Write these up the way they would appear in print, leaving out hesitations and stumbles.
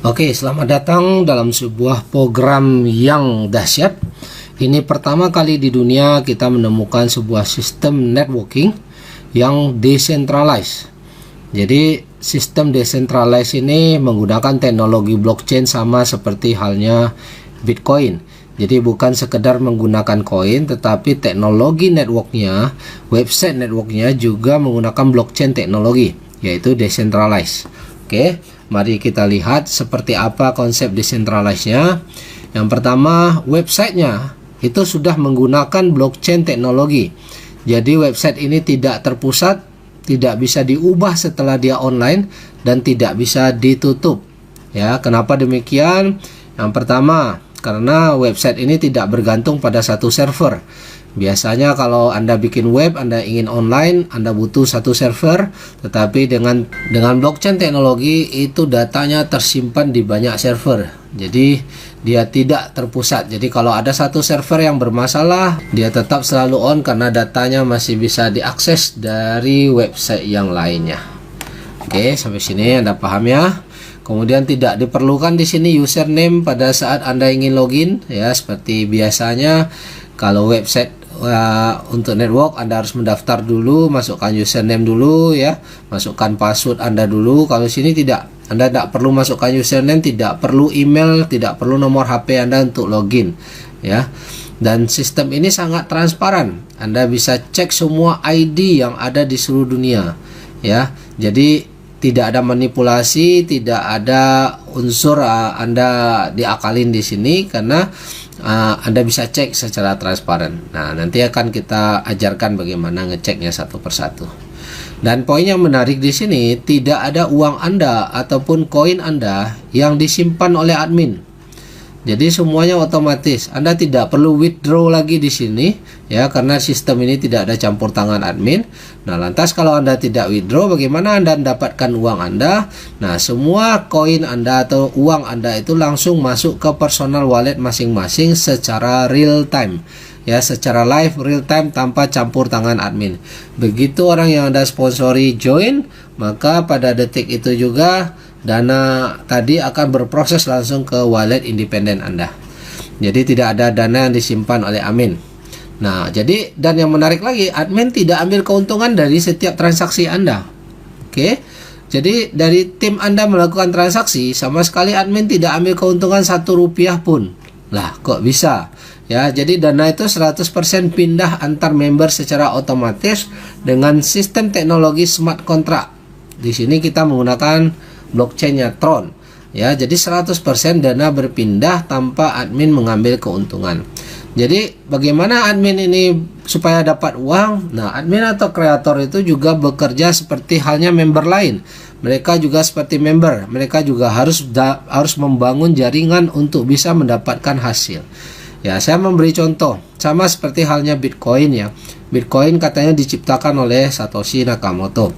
Oke, selamat datang dalam sebuah program yang dahsyat. Ini pertama kali di dunia kita menemukan sebuah sistem networking yang decentralized. Jadi sistem decentralized ini menggunakan teknologi blockchain sama seperti halnya Bitcoin. Jadi bukan sekedar menggunakan koin, tetapi teknologi networknya, website networknya juga menggunakan blockchain teknologi, yaitu decentralized. Oke, mari kita lihat seperti apa konsep decentralized-nya. Yang pertama, websitenya itu sudah menggunakan blockchain teknologi. Jadi website ini tidak terpusat, tidak bisa diubah setelah dia online, dan tidak bisa ditutup. Ya, kenapa demikian? Yang pertama, karena website ini tidak bergantung pada satu server. Biasanya kalau Anda bikin web, Anda ingin online, Anda butuh satu server, tetapi dengan blockchain teknologi itu datanya tersimpan di banyak server. Jadi dia tidak terpusat. Jadi kalau ada satu server yang bermasalah, dia tetap selalu on karena datanya masih bisa diakses dari website yang lainnya. Oke, sampai sini Anda paham ya? Kemudian tidak diperlukan di sini username pada saat Anda ingin login, ya seperti biasanya kalau website untuk network Anda harus mendaftar dulu, masukkan username dulu ya, masukkan password Anda dulu. Kalau sini tidak, Anda tidak perlu masukkan username, tidak perlu email, tidak perlu nomor HP Anda untuk login ya. Dan sistem ini sangat transparan. Anda bisa cek semua ID yang ada di seluruh dunia ya. Jadi tidak ada manipulasi, tidak ada unsur Anda diakalin di sini karena Anda bisa cek secara transparan. Nah, nanti akan kita ajarkan bagaimana ngeceknya satu persatu. Dan poin yang menarik di sini, tidak ada uang Anda ataupun koin Anda yang disimpan oleh admin. Jadi semuanya otomatis. Anda tidak perlu withdraw lagi di sini ya, karena sistem ini tidak ada campur tangan admin. Nah, lantas kalau Anda tidak withdraw, bagaimana Anda mendapatkan uang Anda? Nah, semua koin Anda atau uang Anda itu langsung masuk ke personal wallet masing-masing secara real time. Ya, secara live real time tanpa campur tangan admin. Begitu orang yang Anda sponsori join, maka pada detik itu juga dana tadi akan berproses langsung ke wallet independen Anda. Jadi tidak ada dana yang disimpan oleh admin. Nah, jadi dan yang menarik lagi, admin tidak ambil keuntungan dari setiap transaksi Anda. Oke. Jadi dari tim Anda melakukan transaksi, sama sekali admin tidak ambil keuntungan Rp1 pun. Lah, kok bisa? Ya, jadi dana itu 100% pindah antar member secara otomatis dengan sistem teknologi smart contract. Di sini kita menggunakan blockchainnya Tron ya, jadi 100% dana berpindah tanpa admin mengambil keuntungan. Jadi bagaimana admin ini supaya dapat uang? Nah, admin atau kreator itu juga bekerja seperti halnya member lain. Mereka juga seperti member, mereka juga harus membangun jaringan untuk bisa mendapatkan hasil. Ya, saya memberi contoh sama seperti halnya Bitcoin ya. Bitcoin katanya diciptakan oleh Satoshi Nakamoto.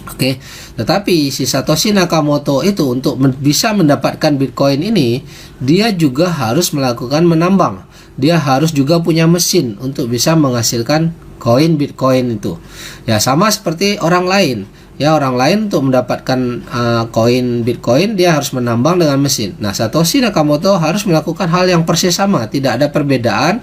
Oke, tetapi si Satoshi Nakamoto itu untuk bisa mendapatkan Bitcoin ini, dia juga harus melakukan menambang. Dia harus juga punya mesin untuk bisa menghasilkan koin Bitcoin itu. Ya, sama seperti orang lain. Ya, orang lain untuk mendapatkan koin Bitcoin dia harus menambang dengan mesin. Nah, Satoshi Nakamoto harus melakukan hal yang persis sama, tidak ada perbedaan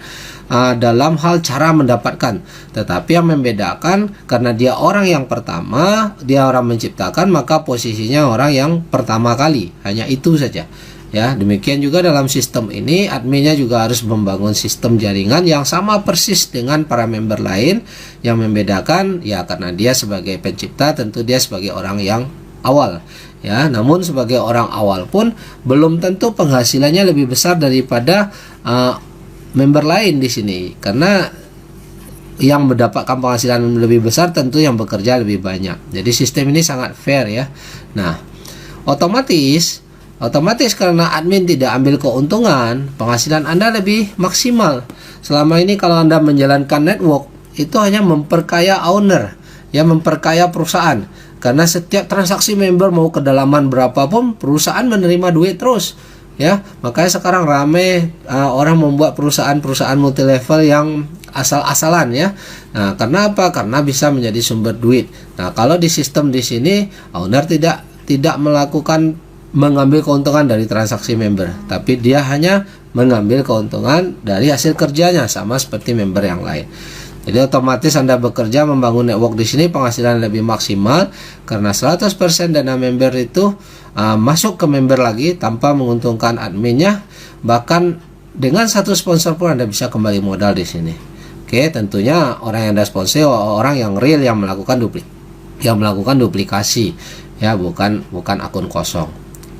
dalam hal cara mendapatkan. Tetapi yang membedakan karena dia orang yang pertama, dia orang menciptakan, maka posisinya orang yang pertama kali. Hanya itu saja. Ya, demikian juga dalam sistem ini adminnya juga harus membangun sistem jaringan yang sama persis dengan para member lain. Yang membedakan ya karena dia sebagai pencipta, tentu dia sebagai orang yang awal. Ya, namun sebagai orang awal pun belum tentu penghasilannya lebih besar daripada member lain di sini, karena yang mendapatkan penghasilan lebih besar tentu yang bekerja lebih banyak. Jadi sistem ini sangat fair ya. Nah, otomatis karena admin tidak ambil keuntungan, penghasilan Anda lebih maksimal. Selama ini kalau Anda menjalankan network, itu hanya memperkaya owner, ya memperkaya perusahaan. Karena setiap transaksi member mau kedalaman berapapun, perusahaan menerima duit terus. Ya, makanya sekarang rame orang membuat perusahaan-perusahaan multi level yang asal-asalan ya. Nah, karena apa? Karena bisa menjadi sumber duit. Nah, kalau di sistem di sini owner tidak melakukan mengambil keuntungan dari transaksi member, tapi dia hanya mengambil keuntungan dari hasil kerjanya, sama seperti member yang lain. Jadi otomatis Anda bekerja membangun network di sini penghasilan lebih maksimal karena 100% dana member itu masuk ke member lagi tanpa menguntungkan adminnya. Bahkan dengan satu sponsor pun Anda bisa kembali modal di sini. Oke, tentunya orang yang Anda sponsor orang yang real yang melakukan duplikasi ya, bukan akun kosong.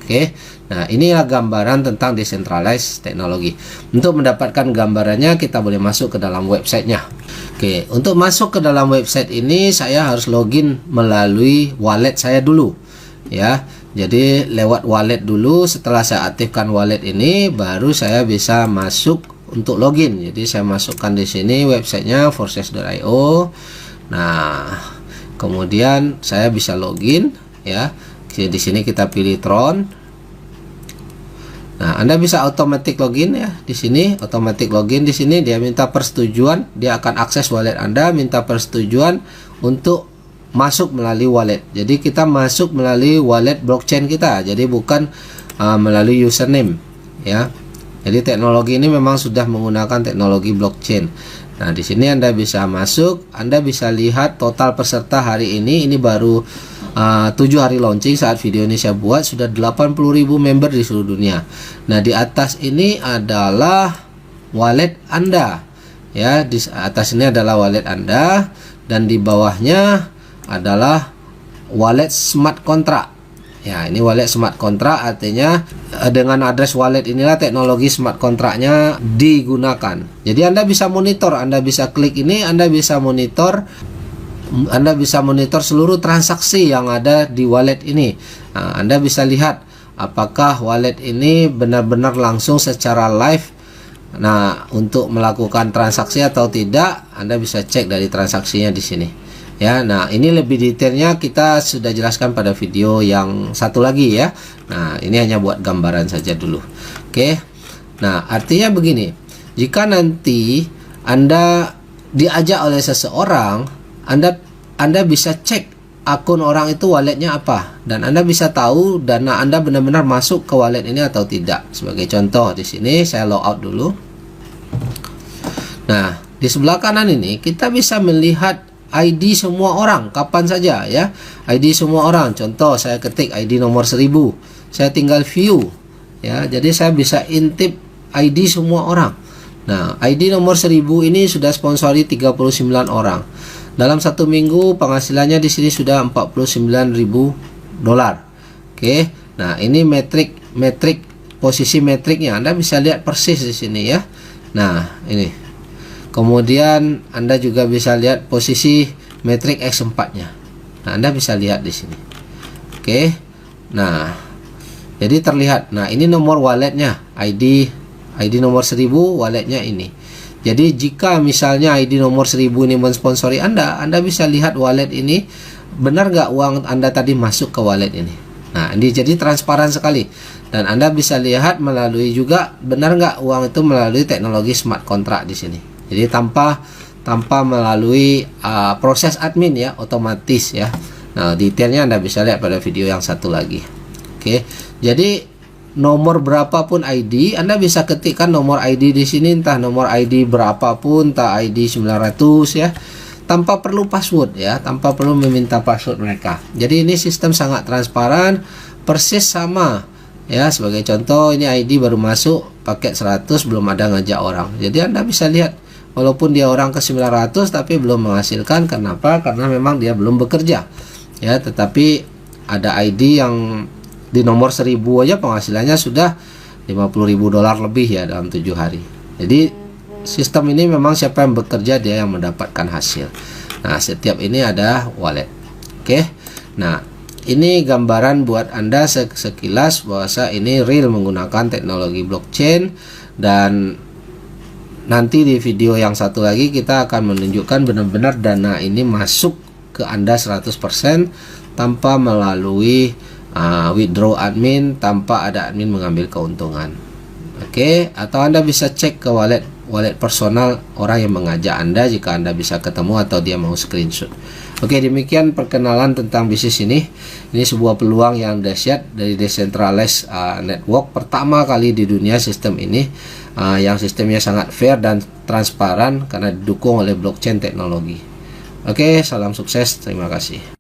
Oke, nah inilah gambaran tentang decentralized teknologi. Untuk mendapatkan gambarannya kita boleh masuk ke dalam websitenya. Oke, untuk masuk ke dalam website ini saya harus login melalui wallet saya dulu ya. Jadi lewat wallet dulu, setelah saya aktifkan wallet ini baru saya bisa masuk untuk login. Jadi saya masukkan di sini websitenya forces.io. Nah, kemudian saya bisa login ya. Di sini kita pilih Tron. Nah, Anda bisa automatic login ya. Di sini automatic login, di sini dia minta persetujuan, dia akan akses wallet Anda, minta persetujuan untuk masuk melalui wallet. Jadi kita masuk melalui wallet blockchain kita. Jadi bukan melalui username ya. Jadi teknologi ini memang sudah menggunakan teknologi blockchain. Nah, di sini Anda bisa masuk, Anda bisa lihat total peserta hari ini baru 7 hari launching saat video ini saya buat, sudah 80.000 member di seluruh dunia. Nah, di atas ini adalah wallet Anda ya, di atas ini adalah wallet Anda dan di bawahnya adalah wallet smart contract. Ya, ini wallet smart contract, artinya dengan address wallet inilah teknologi smart contractnya digunakan. Jadi Anda bisa monitor, Anda bisa klik ini, Anda bisa monitor seluruh transaksi yang ada di wallet ini. Nah, Anda bisa lihat apakah wallet ini benar-benar langsung secara live. Nah, untuk melakukan transaksi atau tidak, Anda bisa cek dari transaksinya di sini. Ya, nah ini lebih detailnya kita sudah jelaskan pada video yang satu lagi ya. Nah, ini hanya buat gambaran saja dulu. Oke. Nah, artinya begini. Jika nanti Anda diajak oleh seseorang, Anda bisa cek akun orang itu walletnya apa, dan Anda bisa tahu dana Anda benar-benar masuk ke wallet ini atau tidak. Sebagai contoh di sini saya logout dulu. Nah, di sebelah kanan ini kita bisa melihat ID semua orang kapan saja ya. ID semua orang. Contoh saya ketik ID nomor 1000. Saya tinggal view ya. Jadi saya bisa intip ID semua orang. Nah, ID nomor 1000 ini sudah sponsori 39 orang. Dalam satu minggu penghasilannya di sini sudah $49.000. Oke. Nah, ini metrik posisi metriknya. Anda bisa lihat persis di sini ya. Nah, ini. Kemudian Anda juga bisa lihat posisi metrik X4-nya. Nah, Anda bisa lihat di sini. Oke. Nah, jadi terlihat. Nah, ini nomor walletnya, ID nomor 1000, walletnya ini. Jadi jika misalnya ID nomor 1000 ini mensponsori Anda bisa lihat wallet ini benar nggak uang Anda tadi masuk ke wallet ini. Nah, ini jadi transparan sekali. Dan Anda bisa lihat melalui juga benar nggak uang itu melalui teknologi smart contract di sini. Jadi tanpa melalui proses admin ya, otomatis ya. Nah, detailnya Anda bisa lihat pada video yang satu lagi. Oke. Jadi nomor berapapun ID, Anda bisa ketikkan nomor ID di sini, entah nomor ID berapapun, entah ID 900 ya, tanpa perlu password ya, tanpa perlu meminta password mereka. Jadi ini sistem sangat transparan, persis sama ya. Sebagai contoh, ini ID baru masuk paket 100, belum ada ngajak orang. Jadi Anda bisa lihat walaupun dia orang ke 900 tapi belum menghasilkan. Kenapa? Karena memang dia belum bekerja ya. Tetapi ada ID yang di nomor 1000 aja penghasilannya sudah $50.000 lebih ya dalam 7 hari. Jadi sistem ini memang siapa yang bekerja dia yang mendapatkan hasil. Nah, setiap ini ada wallet. Oke. Nah, ini gambaran buat Anda sekilas bahwa ini real menggunakan teknologi blockchain. Dan nanti di video yang satu lagi kita akan menunjukkan benar-benar dana ini masuk ke Anda 100% tanpa melalui withdraw admin, tanpa ada admin mengambil keuntungan. Oke, atau Anda bisa cek ke wallet wallet personal orang yang mengajak Anda jika Anda bisa ketemu atau dia mau screenshot. Oke, demikian perkenalan tentang bisnis ini. Ini sebuah peluang yang dahsyat dari decentralized network. Pertama kali di dunia sistem ini yang sistemnya sangat fair dan transparan karena didukung oleh blockchain teknologi. Oke, salam sukses. Terima kasih.